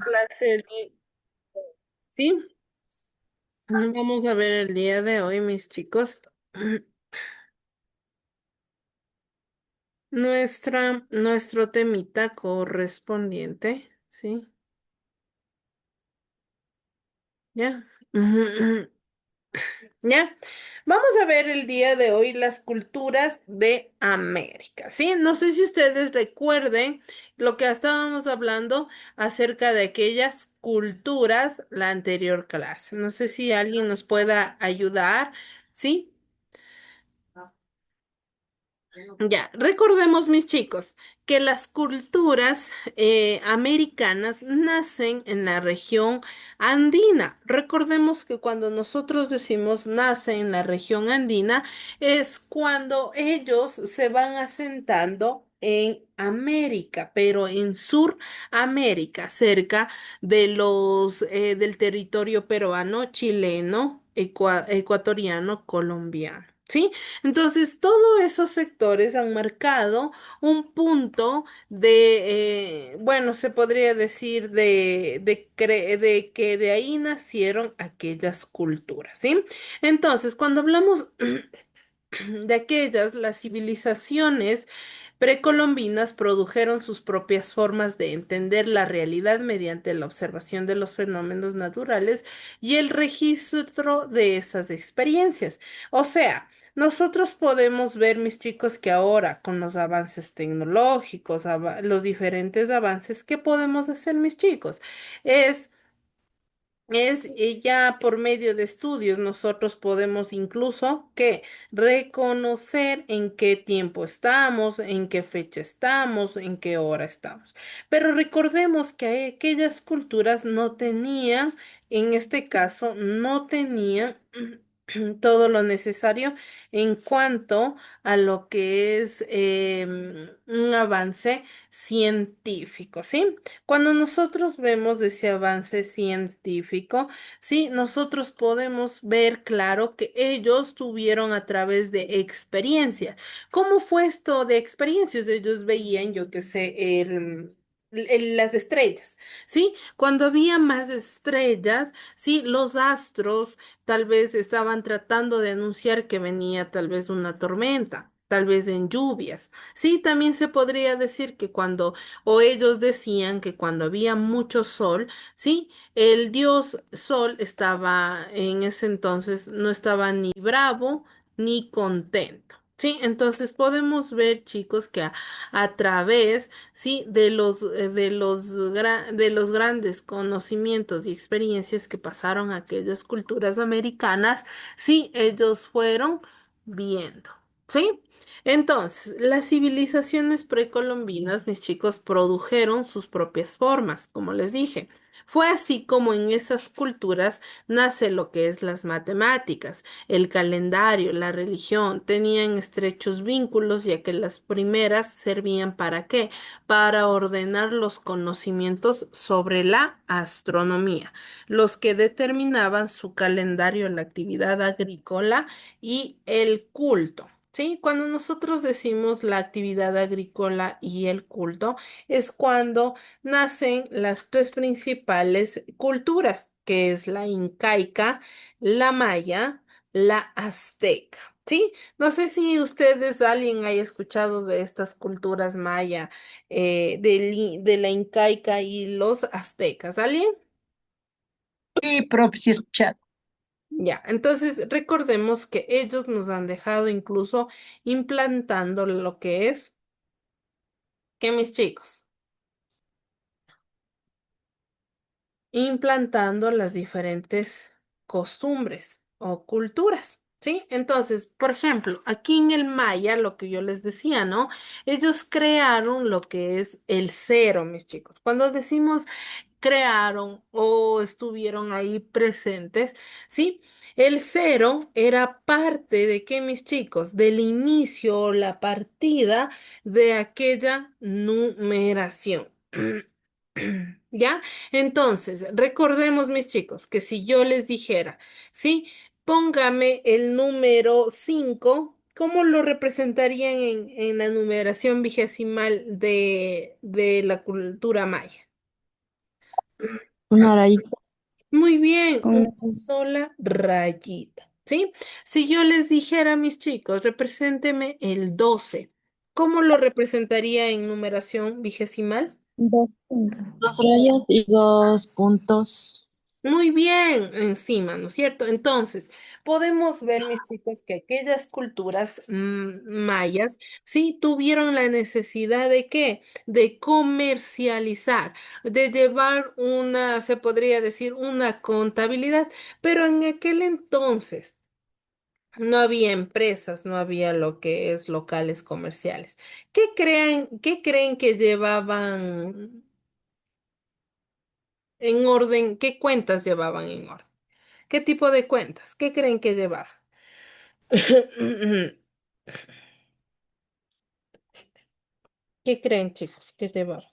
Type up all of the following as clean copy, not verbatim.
Clase sí, vamos a ver el día de hoy, mis chicos, nuestro temita correspondiente, ¿sí? ¿Ya? ¿Ya? Vamos a ver el día de hoy las culturas de América, ¿sí? No sé si ustedes recuerden lo que estábamos hablando acerca de aquellas culturas la anterior clase. No sé si alguien nos pueda ayudar, ¿sí? Ya, recordemos, mis chicos, que las culturas americanas nacen en la región andina. Recordemos que cuando nosotros decimos nace en la región andina, es cuando ellos se van asentando en América, pero en Suramérica, cerca de del territorio peruano, chileno, ecuatoriano, colombiano. ¿Sí? Entonces, todos esos sectores han marcado un punto bueno, se podría decir de que de ahí nacieron aquellas culturas, ¿sí? Entonces, cuando hablamos de aquellas, las civilizaciones precolombinas produjeron sus propias formas de entender la realidad mediante la observación de los fenómenos naturales y el registro de esas experiencias. O sea, nosotros podemos ver, mis chicos, que ahora con los avances tecnológicos, los diferentes avances, ¿qué podemos hacer, mis chicos? Es ya por medio de estudios nosotros podemos incluso que reconocer en qué tiempo estamos, en qué fecha estamos, en qué hora estamos. Pero recordemos que aquellas culturas no tenían, en este caso, no tenían todo lo necesario en cuanto a lo que es un avance científico, ¿sí? Cuando nosotros vemos ese avance científico, sí, nosotros podemos ver claro que ellos tuvieron a través de experiencias. ¿Cómo fue esto de experiencias? Ellos veían, yo qué sé, las estrellas, ¿sí? Cuando había más estrellas, sí, los astros tal vez estaban tratando de anunciar que venía tal vez una tormenta, tal vez en lluvias. Sí, también se podría decir que cuando o ellos decían que cuando había mucho sol, sí, el dios sol estaba en ese entonces, no estaba ni bravo ni contento. Sí, entonces podemos ver, chicos, que a través, sí, de los grandes conocimientos y experiencias que pasaron aquellas culturas americanas, sí, ellos fueron viendo, ¿sí? Entonces, las civilizaciones precolombinas, mis chicos, produjeron sus propias formas, como les dije. Fue así como en esas culturas nace lo que es las matemáticas, el calendario, la religión, tenían estrechos vínculos, ya que las primeras servían ¿para qué? Para ordenar los conocimientos sobre la astronomía, los que determinaban su calendario, la actividad agrícola y el culto. ¿Sí? Cuando nosotros decimos la actividad agrícola y el culto, es cuando nacen las tres principales culturas, que es la incaica, la maya, la azteca. ¿Sí? No sé si ustedes, alguien haya escuchado de estas culturas maya, de la incaica y los aztecas. ¿Alguien? Sí, profe, sí he escuchado. Ya, entonces recordemos que ellos nos han dejado incluso implantando lo que es, que mis chicos, implantando las diferentes costumbres o culturas, ¿sí? Entonces, por ejemplo, aquí en el maya, lo que yo les decía, ¿no? Ellos crearon lo que es el cero, mis chicos. Cuando decimos crearon o estuvieron ahí presentes, ¿sí? El cero era parte de que mis chicos, del inicio, la partida de aquella numeración. ¿Ya? Entonces, recordemos, mis chicos, que si yo les dijera, ¿sí? Póngame el número 5. ¿Cómo lo representarían en la numeración vigesimal de la cultura maya? Una rayita Muy bien, una con sola rayita, ¿sí? Si yo les dijera a mis chicos, represénteme el 12, ¿cómo lo representaría en numeración vigesimal? dos puntos. Dos rayas y dos puntos. Muy bien, encima, ¿no es cierto? Entonces, podemos ver, mis chicos, que aquellas culturas mayas sí tuvieron la necesidad de qué? De comercializar, de llevar una, se podría decir, una contabilidad, pero en aquel entonces no había empresas, no había lo que es locales comerciales. Qué creen que llevaban en orden? ¿Qué cuentas llevaban en orden? ¿Qué tipo de cuentas? ¿Qué creen que llevaba? ¿Qué creen, chicos? ¿Qué llevaba?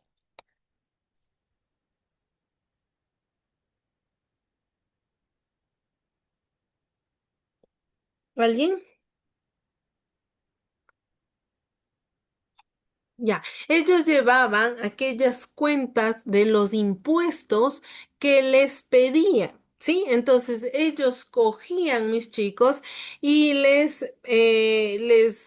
¿Alguien? Ya, ellos llevaban aquellas cuentas de los impuestos que les pedían, ¿sí? Entonces ellos cogían, mis chicos, y les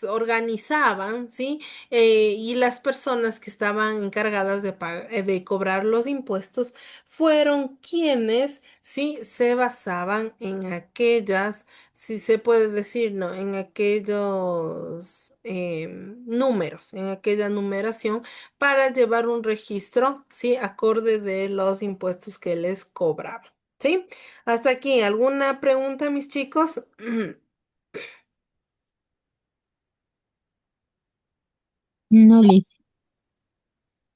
organizaban, ¿sí? Y las personas que estaban encargadas de cobrar los impuestos fueron quienes, ¿sí? Se basaban en aquellas, si se puede decir, ¿no? En aquellos números, en aquella numeración para llevar un registro, ¿sí? Acorde de los impuestos que les cobraban, ¿sí? Hasta aquí, ¿alguna pregunta, mis chicos? No, Liz.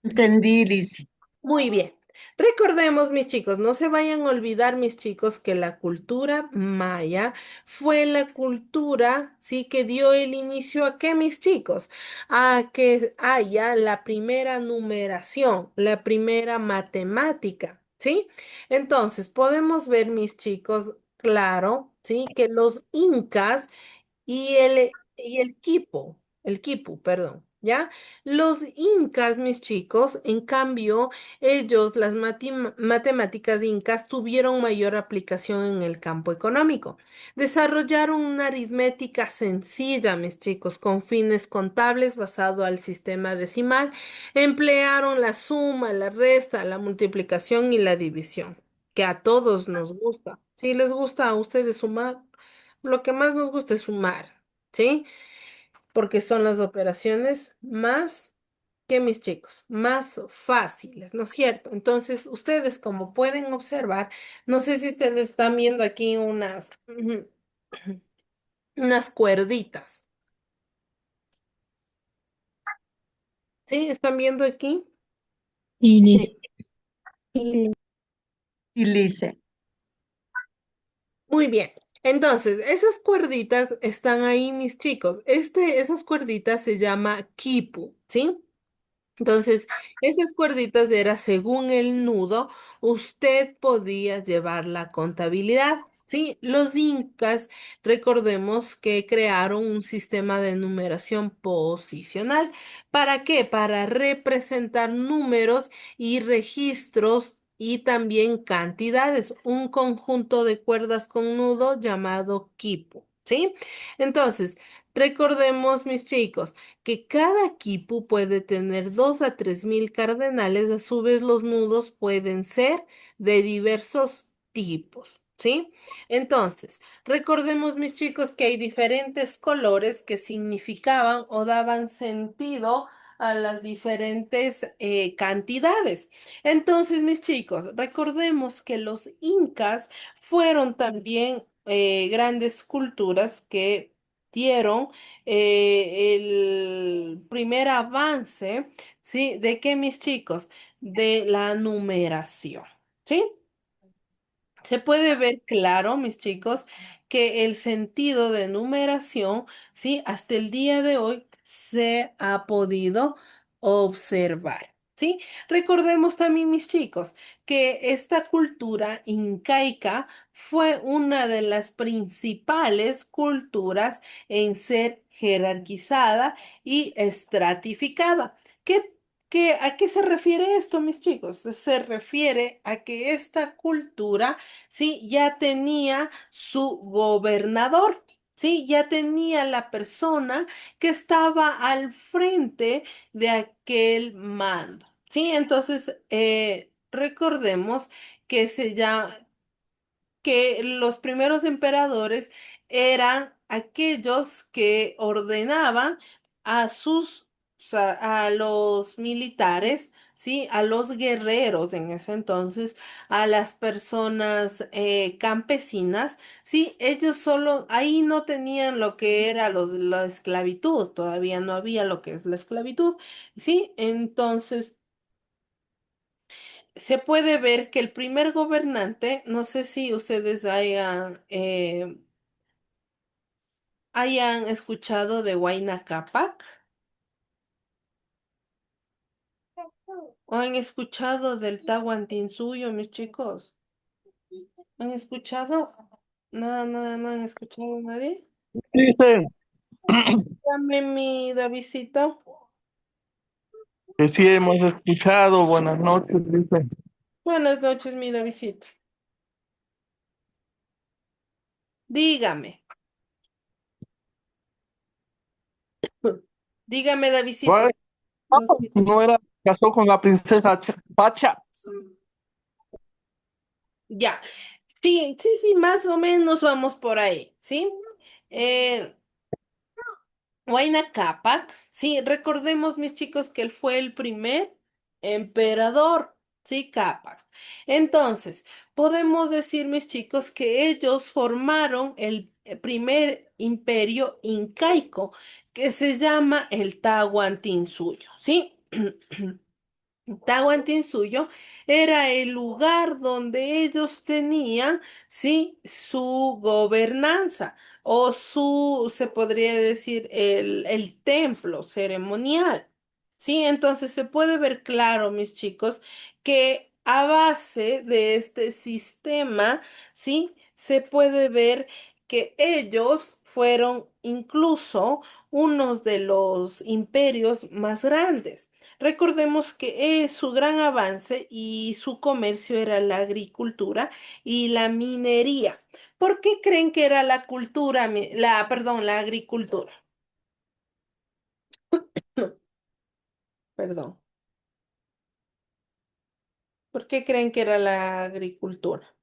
Entendí, Liz. Muy bien. Recordemos, mis chicos, no se vayan a olvidar, mis chicos, que la cultura maya fue la cultura, sí, que dio el inicio a qué, mis chicos, a que haya la primera numeración, la primera matemática, ¿sí? Entonces, podemos ver, mis chicos, claro, ¿sí? Que los incas y el quipu, perdón, ¿ya? Los incas, mis chicos, en cambio, ellos, las matemáticas incas, tuvieron mayor aplicación en el campo económico. Desarrollaron una aritmética sencilla, mis chicos, con fines contables basado al sistema decimal. Emplearon la suma, la resta, la multiplicación y la división, que a todos nos gusta. Si les gusta a ustedes sumar, lo que más nos gusta es sumar, ¿sí? Porque son las operaciones más que mis chicos, más fáciles, ¿no es cierto? Entonces, ustedes como pueden observar, no sé si ustedes están viendo aquí unas cuerditas, ¿sí? ¿Están viendo aquí? Sí, Liz. Y Liz. Muy bien. Entonces, esas cuerditas están ahí, mis chicos. Esas cuerditas se llama quipu, ¿sí? Entonces, esas cuerditas era según el nudo, usted podía llevar la contabilidad. Sí, los incas, recordemos que crearon un sistema de numeración posicional. ¿Para qué? Para representar números y registros y también cantidades, un conjunto de cuerdas con nudo llamado quipu. ¿Sí? Entonces, recordemos, mis chicos, que cada quipu puede tener 2 a 3 mil cardenales, a su vez los nudos pueden ser de diversos tipos, ¿sí? Entonces, recordemos, mis chicos, que hay diferentes colores que significaban o daban sentido a las diferentes cantidades. Entonces, mis chicos, recordemos que los incas fueron también grandes culturas que dieron el primer avance, ¿sí? ¿De qué, mis chicos? De la numeración, ¿sí? Se puede ver claro, mis chicos, que el sentido de numeración, ¿sí? Hasta el día de hoy se ha podido observar, ¿sí? Recordemos también, mis chicos, que esta cultura incaica fue una de las principales culturas en ser jerarquizada y estratificada. ¿Qué ¿A qué se refiere esto, mis chicos? Se refiere a que esta cultura, sí, ya tenía su gobernador, sí, ya tenía la persona que estaba al frente de aquel mando, sí. Entonces, recordemos que que los primeros emperadores eran aquellos que ordenaban a o sea, a los militares, ¿sí? A los guerreros en ese entonces, a las personas campesinas, ¿sí? Ellos solo, ahí no tenían lo que era la esclavitud, todavía no había lo que es la esclavitud, ¿sí? Entonces, se puede ver que el primer gobernante, no sé si ustedes hayan escuchado de Huayna Cápac o han escuchado del Tahuantinsuyo, mis chicos. ¿Han escuchado? No, no, no han escuchado nadie. Dice Dame mi Davidcito. que sí hemos escuchado, buenas noches, dice. Buenas noches, mi Davidcito. Dígame, dígame, Davidcito. Vale, no era, casó con la princesa Pacha. Ya. Sí, sí, sí, más o menos vamos por ahí, ¿sí? Eh, Huayna Cápac, sí, recordemos, mis chicos, que él fue el primer emperador, sí, Cápac. Entonces, podemos decir, mis chicos, que ellos formaron el primer imperio incaico, que se llama el Tahuantinsuyo, ¿sí? Tahuantinsuyo era el lugar donde ellos tenían, sí, su gobernanza o se podría decir, el templo ceremonial. Sí, entonces se puede ver claro, mis chicos, que a base de este sistema, sí, se puede ver que ellos fueron incluso unos de los imperios más grandes. Recordemos que su gran avance y su comercio era la agricultura y la minería. ¿Por qué creen que era perdón, la agricultura? Perdón. ¿Por qué creen que era la agricultura?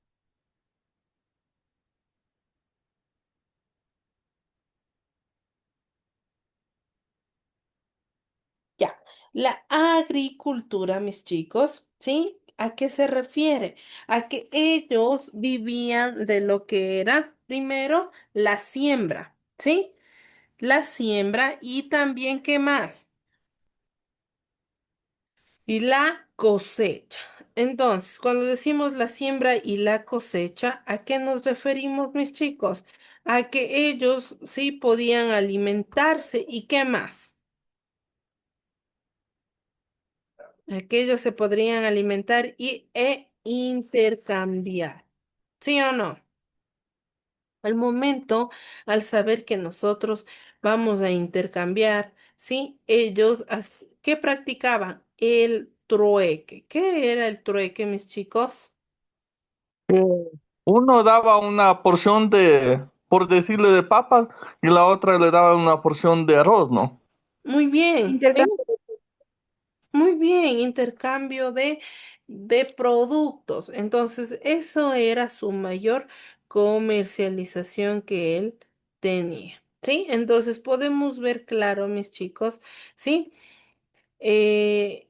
Ya, la agricultura, mis chicos, ¿sí? ¿A qué se refiere? A que ellos vivían de lo que era, primero, la siembra, ¿sí? La siembra y también, ¿qué más? Y la cosecha. Entonces, cuando decimos la siembra y la cosecha, ¿a qué nos referimos, mis chicos? A que ellos sí podían alimentarse y qué más. A que ellos se podrían alimentar e intercambiar. ¿Sí o no? Al momento, al saber que nosotros vamos a intercambiar, ¿sí? ¿Qué practicaban? El trueque. ¿Qué era el trueque, mis chicos? Eh, Uno daba una porción de, por decirle, de papas y la otra le daba una porción de arroz, ¿no? Muy bien, ¿ven? Intercambio. Muy bien, intercambio de productos. Entonces, eso era su mayor comercialización que él tenía. ¿Sí? Entonces, podemos ver claro, mis chicos, ¿sí? Eh,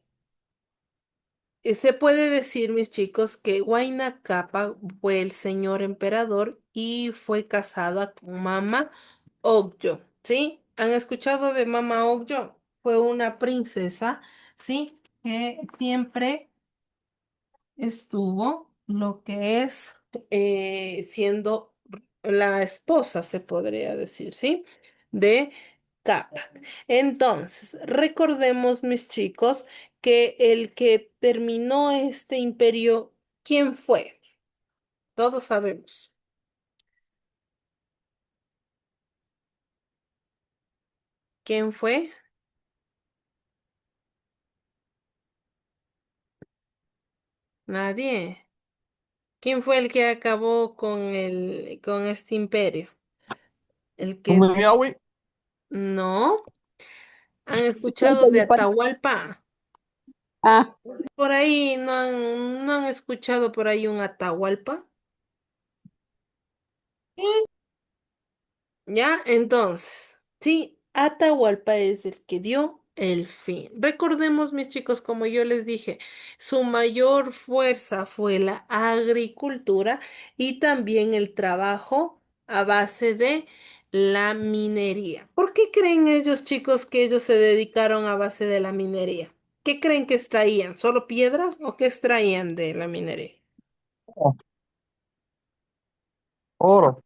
Se puede decir, mis chicos, que Huayna Cápac fue el señor emperador y fue casada con Mama Ocllo, ¿sí? ¿Han escuchado de Mama Ocllo? Fue una princesa, ¿sí? Que siempre estuvo lo que es siendo la esposa, se podría decir, ¿sí? De Capac. Entonces, recordemos, mis chicos, que el que terminó este imperio, ¿quién fue? Todos sabemos. ¿Quién fue? Nadie. ¿Quién fue el que acabó con este imperio? El que Tumiawi. no. ¿Han ¿Quién escuchado fue de el cual? Atahualpa? Ah, Por ahí no han escuchado por ahí un Atahualpa. ¿Ya? Entonces, sí, Atahualpa es el que dio el fin. Recordemos, mis chicos, como yo les dije, su mayor fuerza fue la agricultura y también el trabajo a base de la minería. ¿Por qué creen ellos, chicos, que ellos se dedicaron a base de la minería? ¿Qué creen que extraían? ¿Solo piedras o qué extraían de la minería? Oro.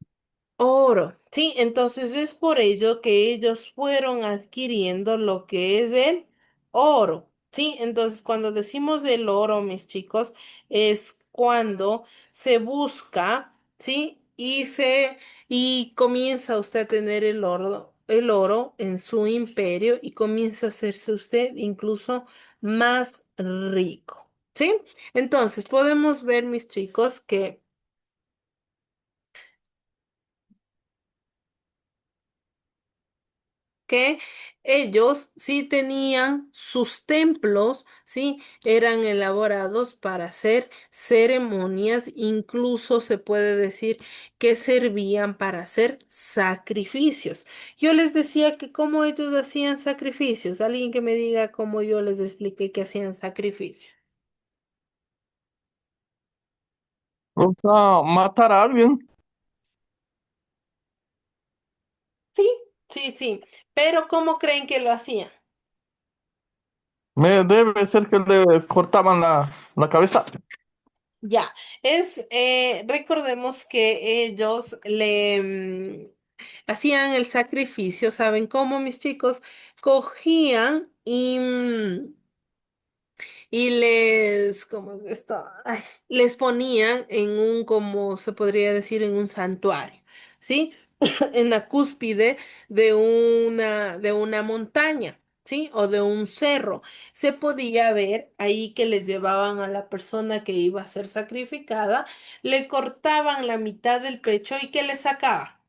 Oro, sí, entonces es por ello que ellos fueron adquiriendo lo que es el oro, sí, entonces cuando decimos el oro, mis chicos, es cuando se busca, sí, y comienza usted a tener el oro en su imperio y comienza a hacerse usted incluso más rico, ¿sí? Entonces podemos ver, mis chicos, que ellos sí tenían sus templos, sí, eran elaborados para hacer ceremonias, incluso se puede decir que servían para hacer sacrificios. Yo les decía que cómo ellos hacían sacrificios, alguien que me diga cómo yo les expliqué que hacían sacrificios. O sea, matar a alguien. Sí, sí, sí, pero ¿cómo creen que lo hacían? Me debe ser que le cortaban la cabeza. Ya, recordemos que ellos hacían el sacrificio, ¿saben cómo, mis chicos? Cogían y ¿cómo es esto? Ay, les ponían en un, como se podría decir, en un santuario, ¿sí? En la cúspide de una montaña, ¿sí? O de un cerro. Se podía ver ahí que les llevaban a la persona que iba a ser sacrificada, le cortaban la mitad del pecho y que le sacaba.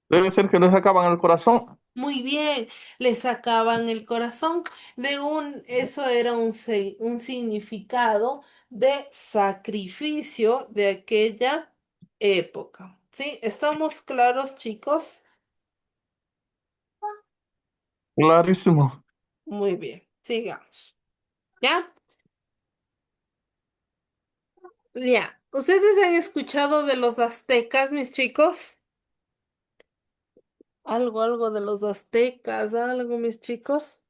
Debe ser que le sacaban el corazón. Muy bien, le sacaban el corazón eso era un significado de sacrificio de aquella época. ¿Sí? ¿Estamos claros, chicos? Clarísimo. Muy bien, sigamos. ¿Ya? Ya. ¿Ustedes han escuchado de los aztecas, mis chicos? Algo de los aztecas, algo, mis chicos.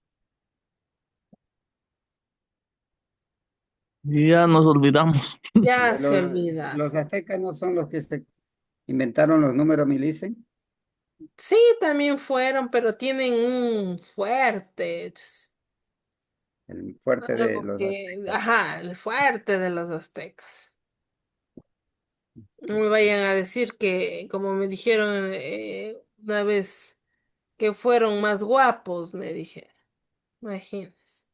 Y ya nos olvidamos. Ya De se los, olvida. los aztecas no son los que se inventaron los números mil, dicen. Sí, también fueron, pero tienen un fuerte, El fuerte de algo los que, aztecas. ajá, el fuerte de los aztecas. No me vayan a decir que, como me dijeron una vez, que fueron más guapos, me dijeron. Imagínense.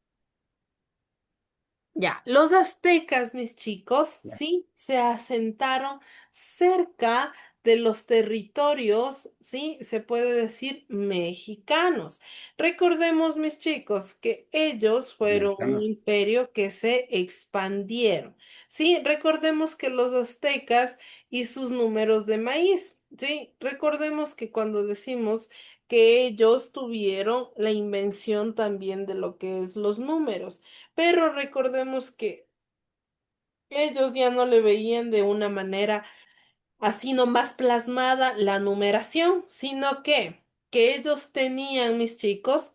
Ya, los aztecas, mis chicos, Ya. sí, se asentaron cerca de los territorios, sí, se puede decir mexicanos. Recordemos, mis chicos, que ellos fueron un Mexicanos. imperio que se expandieron. Sí, recordemos que los aztecas y sus números de maíz, sí, recordemos que cuando decimos que ellos tuvieron la invención también de lo que es los números. Pero recordemos que ellos ya no le veían de una manera así nomás plasmada la numeración, sino que ellos tenían, mis chicos,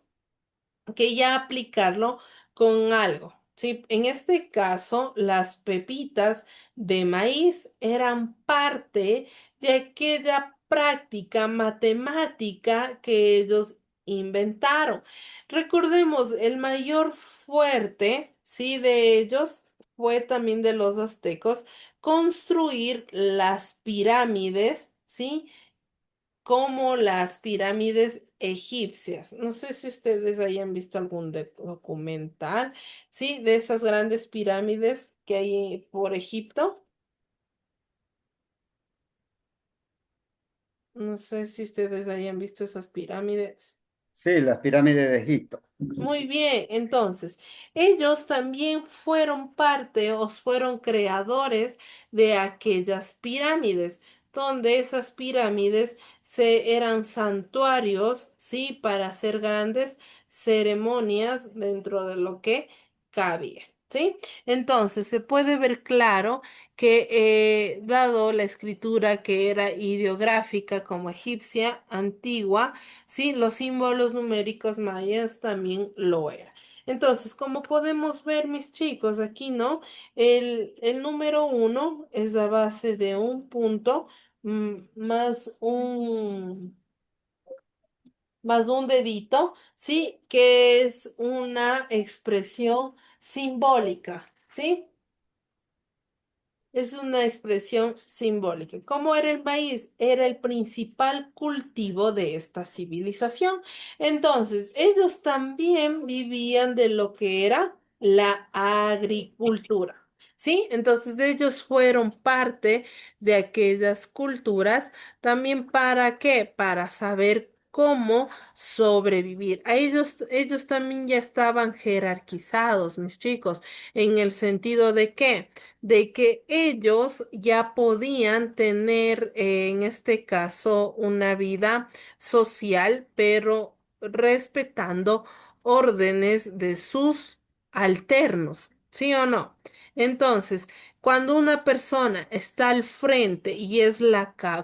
que ya aplicarlo con algo. ¿Sí? En este caso, las pepitas de maíz eran parte de aquella práctica matemática que ellos inventaron. Recordemos, el mayor fuerte, ¿sí? De ellos fue también de los aztecos construir las pirámides, ¿sí? Como las pirámides egipcias. No sé si ustedes hayan visto algún documental, ¿sí? De esas grandes pirámides que hay por Egipto. No sé si ustedes hayan visto esas pirámides. Sí, las pirámides de Egipto. Muy bien, entonces, ellos también fueron parte o fueron creadores de aquellas pirámides, donde esas pirámides eran santuarios, ¿sí? Para hacer grandes ceremonias dentro de lo que cabía, ¿sí? Entonces, se puede ver claro que, dado la escritura que era ideográfica como egipcia, antigua, sí, los símbolos numéricos mayas también lo eran. Entonces, como podemos ver, mis chicos, aquí, ¿no? El número uno es a base de un punto más un dedito, ¿sí? Que es una expresión simbólica, ¿sí? Es una expresión simbólica. ¿Cómo era el maíz? Era el principal cultivo de esta civilización. Entonces, ellos también vivían de lo que era la agricultura. ¿Sí? Entonces ellos fueron parte de aquellas culturas también para qué? Para saber cómo sobrevivir. Ellos también ya estaban jerarquizados, mis chicos, en el sentido de que ellos ya podían tener, en este caso, una vida social, pero respetando órdenes de sus alternos, ¿sí o no? Entonces, cuando una persona está al frente y es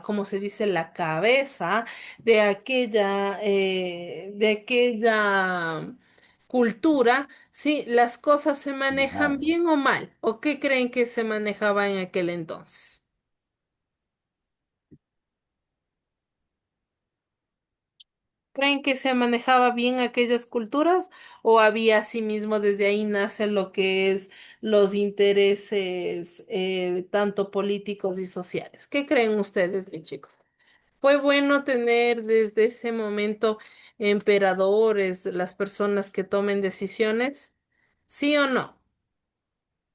como se dice, la cabeza de aquella cultura, sí, las cosas se manejan Claro. bien o mal. ¿O qué creen que se manejaba en aquel entonces? ¿Creen que se manejaba bien aquellas culturas o había asimismo desde ahí nace lo que es los intereses tanto políticos y sociales? ¿Qué creen ustedes, mis chicos? ¿Fue bueno tener desde ese momento emperadores, las personas que tomen decisiones? ¿Sí o no?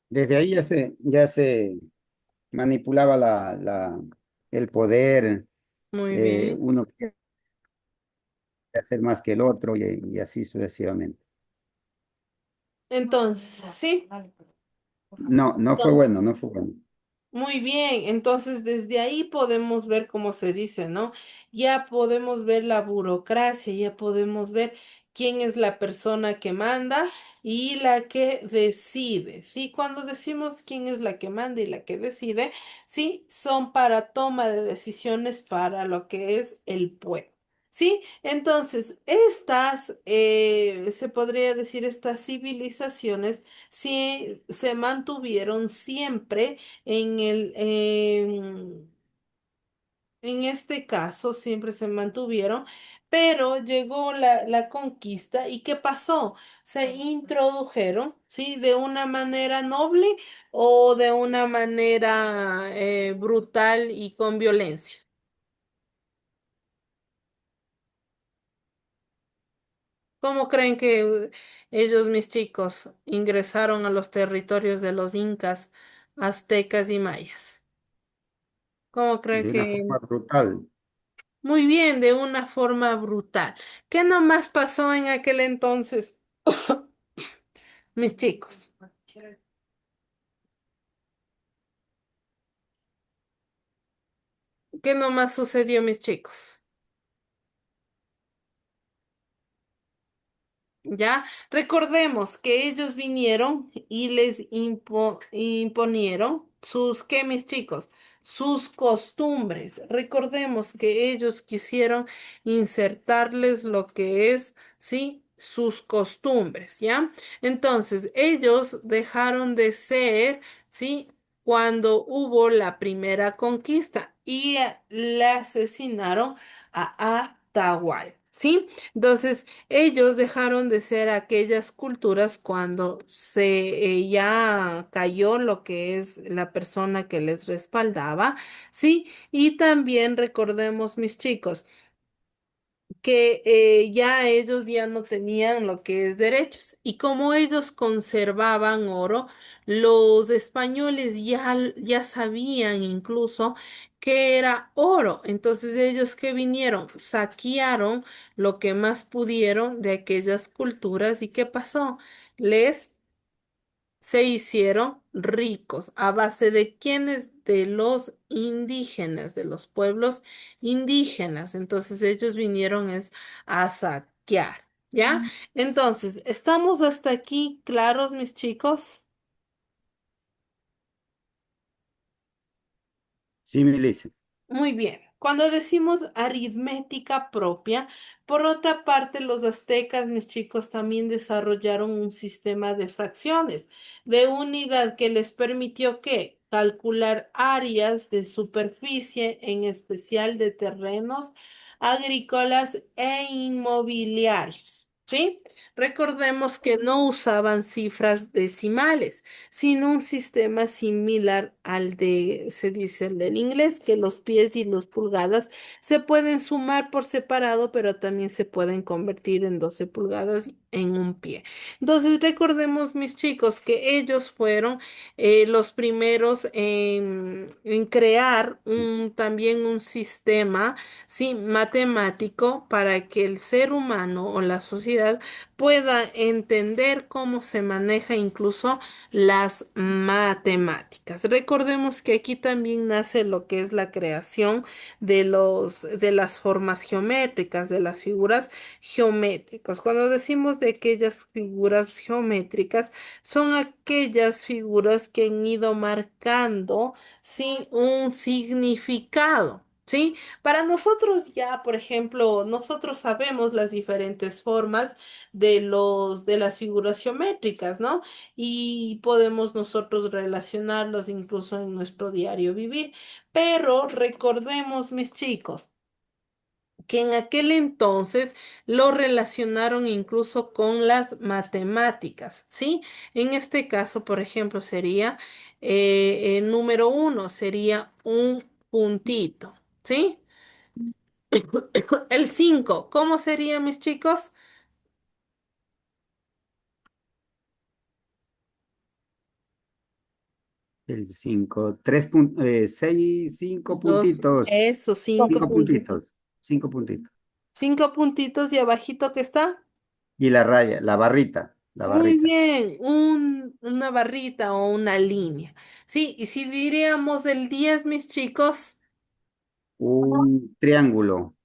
Desde ahí ya se manipulaba el poder, Muy bien. uno quería hacer más que el otro y así sucesivamente. Entonces, ¿sí? No, no fue bueno, no fue bueno. Muy bien, entonces desde ahí podemos ver cómo se dice, ¿no? Ya podemos ver la burocracia, ya podemos ver quién es la persona que manda y la que decide, ¿sí? Cuando decimos quién es la que manda y la que decide, sí, son para toma de decisiones para lo que es el pueblo. ¿Sí? Entonces, se podría decir, estas civilizaciones sí se mantuvieron siempre en este caso siempre se mantuvieron, pero llegó la conquista y ¿qué pasó? Se introdujeron, ¿sí? De una manera noble o de una manera brutal y con violencia. ¿Cómo creen que ellos, mis chicos, ingresaron a los territorios de los incas, aztecas y mayas? ¿Cómo creen De una que forma brutal. Muy bien, de una forma brutal? ¿Qué nomás pasó en aquel entonces, mis chicos? ¿Qué nomás sucedió, mis chicos? ¿Ya? Recordemos que ellos vinieron y les imponieron ¿qué, mis chicos? Sus costumbres. Recordemos que ellos quisieron insertarles lo que es, ¿sí? Sus costumbres, ¿ya? Entonces, ellos dejaron de ser, ¿sí? Cuando hubo la primera conquista y le asesinaron a Atahualpa, ¿sí? Entonces, ellos dejaron de ser aquellas culturas cuando ya cayó lo que es la persona que les respaldaba, ¿sí? Y también recordemos, mis chicos, que ya ellos ya no tenían lo que es derechos. Y como ellos conservaban oro, los españoles ya sabían incluso que era oro. Entonces ellos que vinieron, saquearon lo que más pudieron de aquellas culturas. ¿Y qué pasó? Les se hicieron ricos a base de quienes, de los indígenas, de los pueblos indígenas. Entonces ellos vinieron es a saquear, ¿ya? Entonces, ¿estamos hasta aquí claros, mis chicos? Sí, Melissa. Muy bien. Cuando decimos aritmética propia, por otra parte, los aztecas, mis chicos, también desarrollaron un sistema de fracciones, de unidad que les permitió que calcular áreas de superficie, en especial de terrenos agrícolas e inmobiliarios. ¿Sí? Recordemos que no usaban cifras decimales sino un sistema similar al de, se dice, el del inglés, que los pies y los pulgadas se pueden sumar por separado, pero también se pueden convertir en 12 pulgadas en un pie. Entonces, recordemos, mis chicos, que ellos fueron los primeros en crear también un sistema, sí, matemático para que el ser humano o la sociedad pueda entender cómo se maneja incluso las matemáticas. Recordemos que aquí también nace lo que es la creación de las formas geométricas, de las figuras geométricas. Cuando decimos de aquellas figuras geométricas, son aquellas figuras que han ido marcando, sí, un significado. ¿Sí? Para nosotros ya, por ejemplo, nosotros sabemos las diferentes formas de las figuras geométricas, ¿no? Y podemos nosotros relacionarlos incluso en nuestro diario vivir. Pero recordemos, mis chicos, que en aquel entonces lo relacionaron incluso con las matemáticas, ¿sí? En este caso, por ejemplo, sería el número uno, sería un puntito, ¿sí? El 5, ¿cómo sería, mis chicos? El 5, 6, 5 Dos, puntitos. esos cinco 5 puntitos. puntitos. 5 puntitos. 5 puntitos y abajito que está. Y la raya, la barrita, la Muy barrita. bien, una barrita o una línea. Sí, y si diríamos el 10, mis chicos, Un triángulo.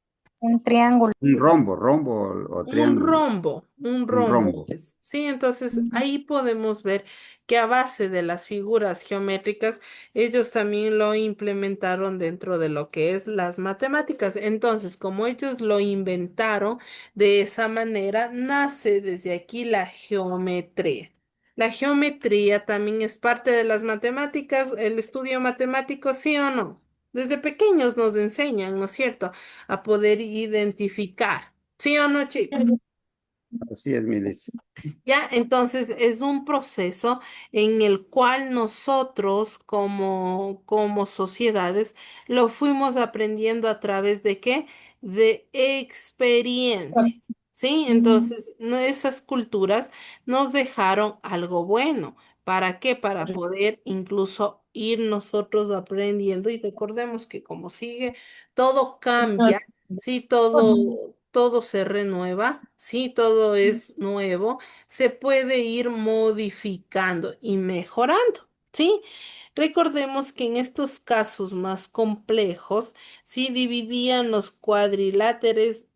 Un triángulo. Un rombo, rombo o triángulo. un Un rombo rombo. es. Sí, entonces ahí podemos ver que a base de las figuras geométricas, ellos también lo implementaron dentro de lo que es las matemáticas. Entonces, como ellos lo inventaron de esa manera, nace desde aquí la geometría. La geometría también es parte de las matemáticas, el estudio matemático, ¿sí o no? Desde pequeños nos enseñan, ¿no es cierto?, a poder identificar. ¿Sí o no, chicos? Así es, Melissa. Ya, entonces es un proceso en el cual nosotros como sociedades lo fuimos aprendiendo a través de qué? De experiencia. ¿Sí? Entonces, esas culturas nos dejaron algo bueno. ¿Para qué? Para poder incluso ir nosotros aprendiendo y recordemos que como sigue, todo cambia, sí, todo se renueva, sí, todo es nuevo se puede ir modificando y mejorando, ¿sí? Recordemos que en estos casos más complejos, sí dividían los cuadriláteros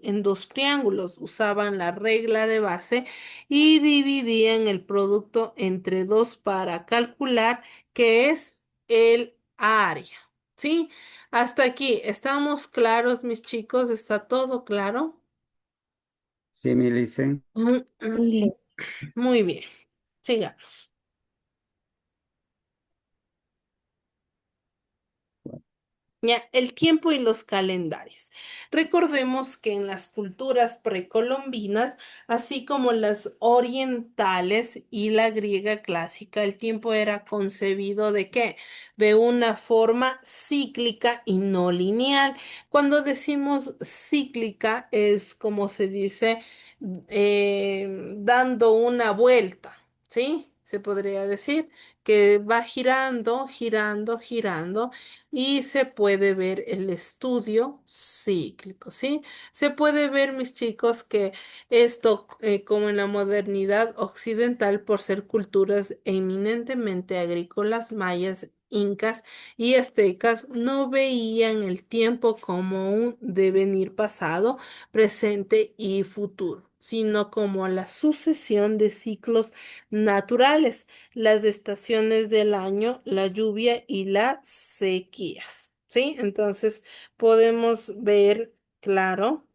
en dos triángulos, usaban la regla de base y dividían el producto entre dos para calcular qué es el área, ¿sí? Hasta aquí, ¿estamos claros, mis chicos? ¿Está todo claro? Sí, Melissa. Y Muy bien, sigamos. Ya, el tiempo y los calendarios. Recordemos que en las culturas precolombinas, así como las orientales y la griega clásica, el tiempo era concebido ¿de qué? De una forma cíclica y no lineal. Cuando decimos cíclica es como se dice, dando una vuelta, ¿sí? Se podría decir que va girando, girando, girando y se puede ver el estudio cíclico, ¿sí? Se puede ver, mis chicos, que esto, como en la modernidad occidental, por ser culturas eminentemente agrícolas, mayas, incas y aztecas, no veían el tiempo como un devenir pasado, presente y futuro, sino como la sucesión de ciclos naturales, las estaciones del año, la lluvia y las sequías. ¿Sí? Entonces podemos ver, claro,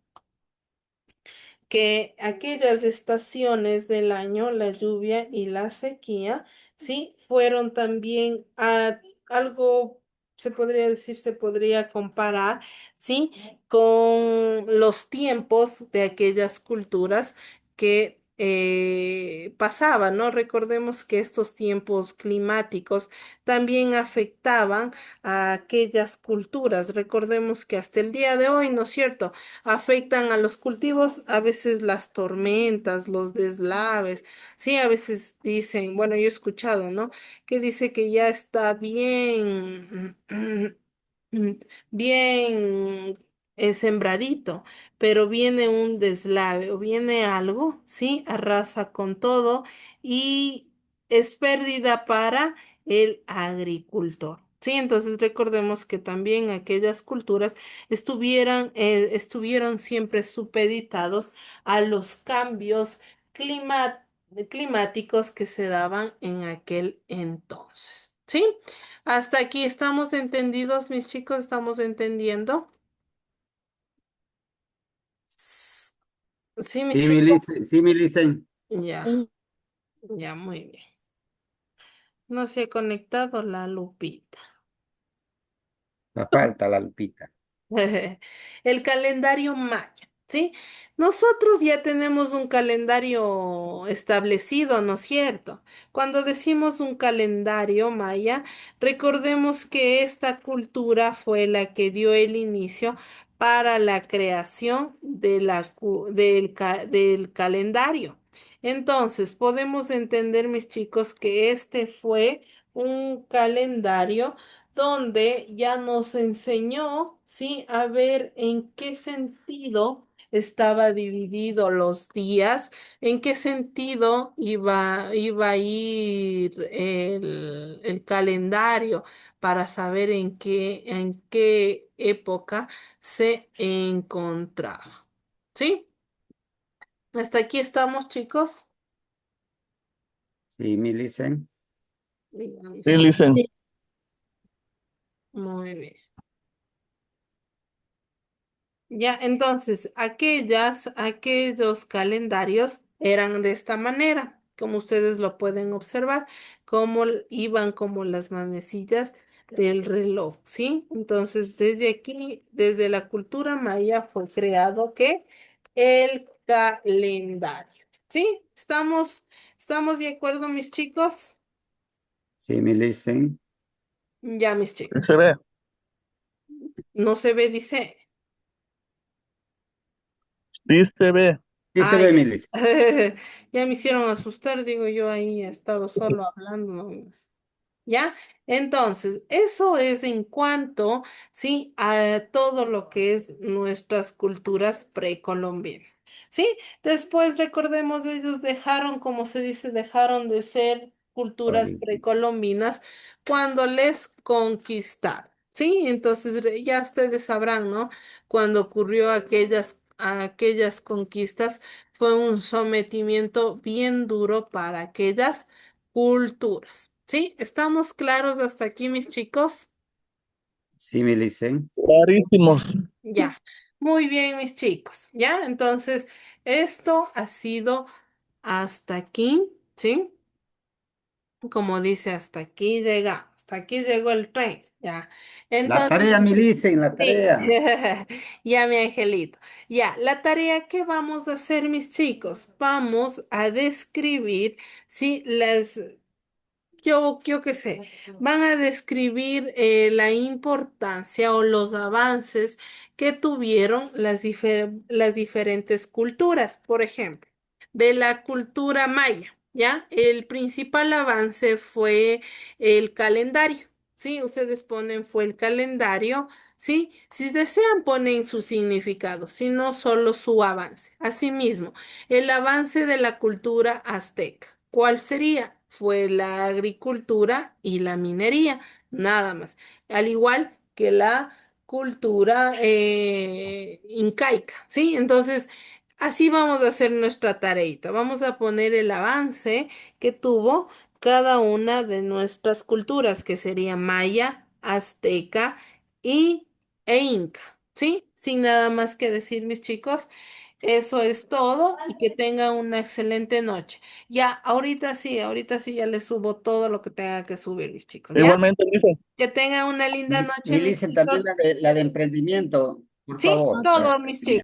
que aquellas estaciones del año, la lluvia y la sequía, sí, fueron también algo, se podría decir, se podría comparar, sí, con los tiempos de aquellas culturas que pasaban, ¿no? Recordemos que estos tiempos climáticos también afectaban a aquellas culturas. Recordemos que hasta el día de hoy, ¿no es cierto? Afectan a los cultivos, a veces las tormentas, los deslaves, sí, a veces dicen, bueno, yo he escuchado, ¿no? Que dice que ya está bien, bien sembradito, pero viene un deslave o viene algo, ¿sí? Arrasa con todo y es pérdida para el agricultor. Sí, entonces recordemos que también aquellas culturas estuvieron siempre supeditados a los cambios climáticos que se daban en aquel entonces. ¿Sí? Hasta aquí estamos entendidos, mis chicos, estamos entendiendo. Sí, mis chicos. Sí, mi licen. Ya, ya, muy bien. No se ha conectado la Lupita. La falta la Lupita. El calendario maya, ¿sí? Nosotros ya tenemos un calendario establecido, ¿no es cierto? Cuando decimos un calendario maya, recordemos que esta cultura fue la que dio el inicio para la creación del calendario. Entonces, podemos entender, mis chicos, que este fue un calendario donde ya nos enseñó, ¿sí? A ver en qué sentido estaba dividido los días, en qué sentido iba a ir el calendario para saber en qué época se encontraba. ¿Sí? Hasta aquí estamos, chicos. Sí, mi licen. Sí, Digamos. Licen. Sí. Muy bien. Ya, entonces, aquellos calendarios eran de esta manera, como ustedes lo pueden observar, cómo iban como las manecillas del reloj, ¿sí? Entonces, desde aquí, desde la cultura maya fue creado ¿qué? El calendario, ¿sí? ¿Estamos de acuerdo, mis chicos? Sí, mi licen. Ya, mis Sí chicos. se ve. No se ve, dice. Sí se ve. Sí se ve, Ay, mi ay. licen. Ya me hicieron asustar, digo yo ahí he estado solo hablando nomás. ¿Ya? Entonces, eso es en cuanto, ¿sí? A todo lo que es nuestras culturas precolombinas. ¿Sí? Después, recordemos, ellos dejaron, como se dice, dejaron de ser culturas precolombinas cuando les conquistaron. ¿Sí? Entonces, ya ustedes sabrán, ¿no? Cuando ocurrió aquellas conquistas, fue un sometimiento bien duro para aquellas culturas. ¿Sí? ¿Estamos claros hasta aquí, mis chicos? Sí, mi licen. Clarísimos. Ya. Muy bien, mis chicos. ¿Ya? Entonces, esto ha sido hasta aquí, ¿sí? Como dice, hasta aquí llegamos. hasta aquí llegó el tren, ya. La Entonces, tarea, Milicen, la sí, tarea. ya mi angelito. Ya, la tarea que vamos a hacer, mis chicos, vamos a describir, sí, yo qué sé, van a describir la importancia o los avances que tuvieron las diferentes culturas. Por ejemplo, de la cultura maya, ¿ya? El principal avance fue el calendario, ¿sí? Ustedes ponen fue el calendario, ¿sí? Si desean, ponen su significado, si no solo su avance. Asimismo, el avance de la cultura azteca. ¿Cuál sería? Fue la agricultura y la minería, nada más. Al igual que la cultura incaica, ¿sí? Entonces, así vamos a hacer nuestra tareita. Vamos a poner el avance que tuvo cada una de nuestras culturas, que sería maya, azteca y, e inca, ¿sí? Sin nada más que decir, mis chicos. Eso es todo y que tengan una excelente noche. Ya, ahorita sí, ya les subo todo lo que tenga que subir, mis chicos, ¿ya? Igualmente, dice. Que tengan una linda noche, mis Milicen también chicos. la de emprendimiento, por Sí, favor. todos mis chicos.